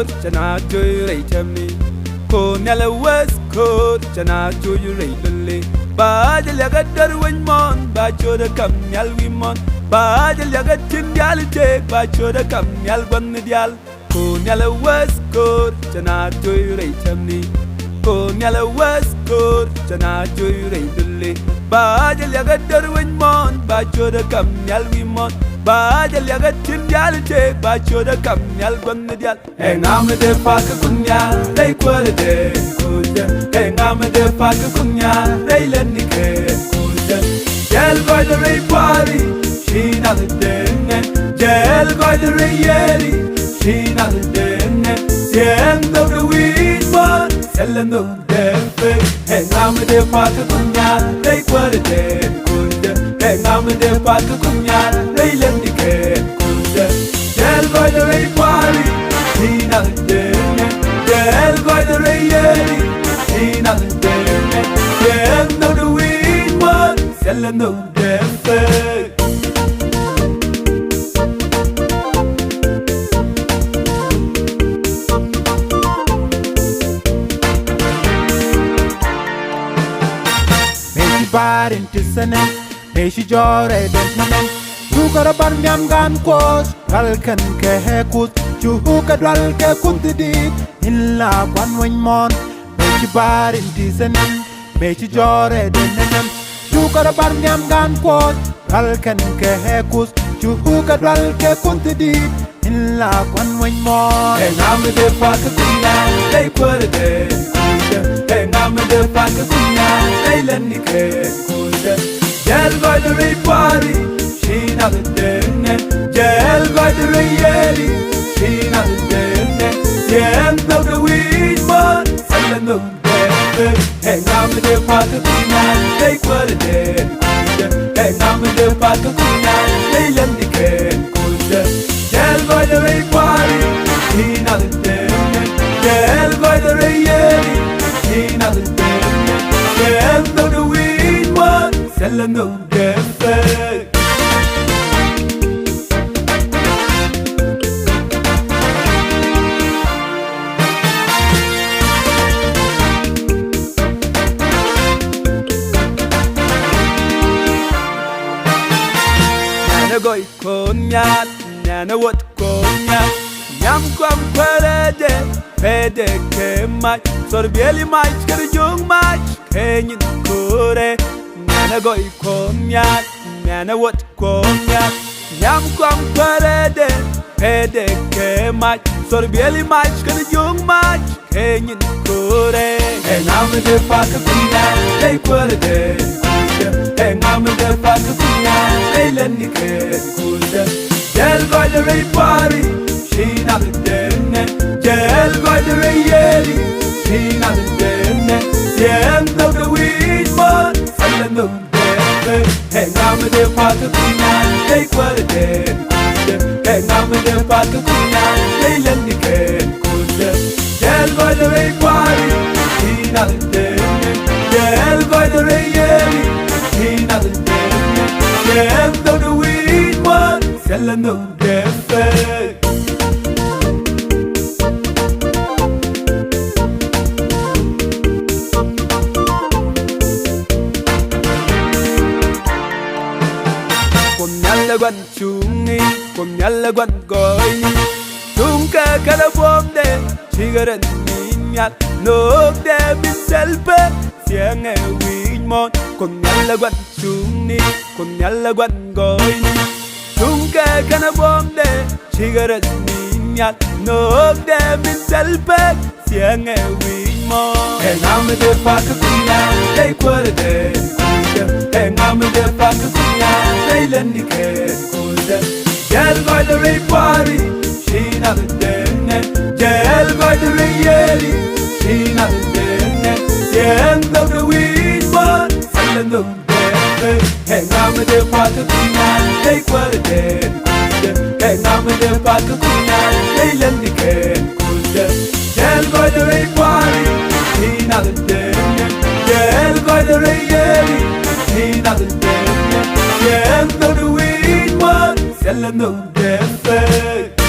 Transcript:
Coast, Chana Joy Raytamni. Conella West Coast, Chana Joy Rayley. Bajal Yagadar Winmon, Bacho the Camel Wimon. Bajal Yagatin Yalite, Bacho the Camel Bonidial. Conella West Coast, Chana Joy Raytamni. Conella West Coast, Chana Joy Rayley. Bajal Yagadar Winmon, Bacho the Camel Wimon. Bajal Yagatin Yalite, Bacho the Camel Bonidial. And I'm the Pakakunya, they quality. And I'm the Pakakunya, they let me get. Jell by the Ray Party, she not a den. Jell by the Ray Yeri, she not a den. The end of the weed, but selling no death. And I'm the Pakakunya, they quality. And I'm the Pakakunya, they let me get. Jell by the Ray Party, she not a den. Jell by the Ray Yeri. Nothing there, yeah, no the weed, but selling no damn thing. May she bad into Senate, may she jar a gentleman. You got a bun yam gun course, Ralkan Kehekut, you hook a Ralka could the deed in la one wing mon. Bar in Tisanen, Mechi Jore Denem, you got a barnyam gun quad, Ralkan Kehekus, you hook at Ralke Kuntidi, in La one wing more. And I'm the Pakatina, they put it there. And I'm the Pakatina, they let me get. Jell by the Ray Party, she not a den. Jell by the Ray Yeri, she not a den. The end of the weed, but selling no death. And I'm the Pakatina, they put it there. And I'm the Pakatina, they let me get. Jell by the Ray Party, she not a den. Jell by the Ray Yeri, she not a den. The end of the weed, but selling no death. Goy konyak, nana what konyak. Yam kwam parade, pede ke match. Sorbieli match, kerjung match, kenyin kore. Nana goy konyak, nana what konyak. Yam kwam parade, pede ke match. Sorbieli match, kerjung match, kenyin kore. And I'm the Pakatina, they put it there. And I'm the Pakatina, they let me get. Jell by the Ray Party, she not a den. Jell by the Ray Yeri, she not a den. The end of the weed, but selling no death. And I'm the Pakatina, they put it there. And I'm the Pakatina, they let me get. Jell by the Ray Party, she not a den. Jell by the Ray Yeri, she not a den. The end of the weed, but selling no death. Nyalla gwan chungi, nyalla gwan goy. Tunka kala bomde, chigaren minyat. No de min selpe, siang e wimon. Nyalla gwan chungi, nyalla gwan goy. Tunka kala bomde, chigaren minyat. No de min selpe, siang e wimon. And I'm the Pakatina, they put it there. And I'm the Pakatina, they let me get. Jell by the Ray Party, she not a den. Jell by the Ray Yeri, she not a den. The end of the weed, but selling no death. And I'm the Pakatina, they put it there. And I'm the Pakatina, they let me get. Jell by the Ray Party, she not a den. Jell by the Ray Yeri, she not a den. The end of the weed, but selling no death.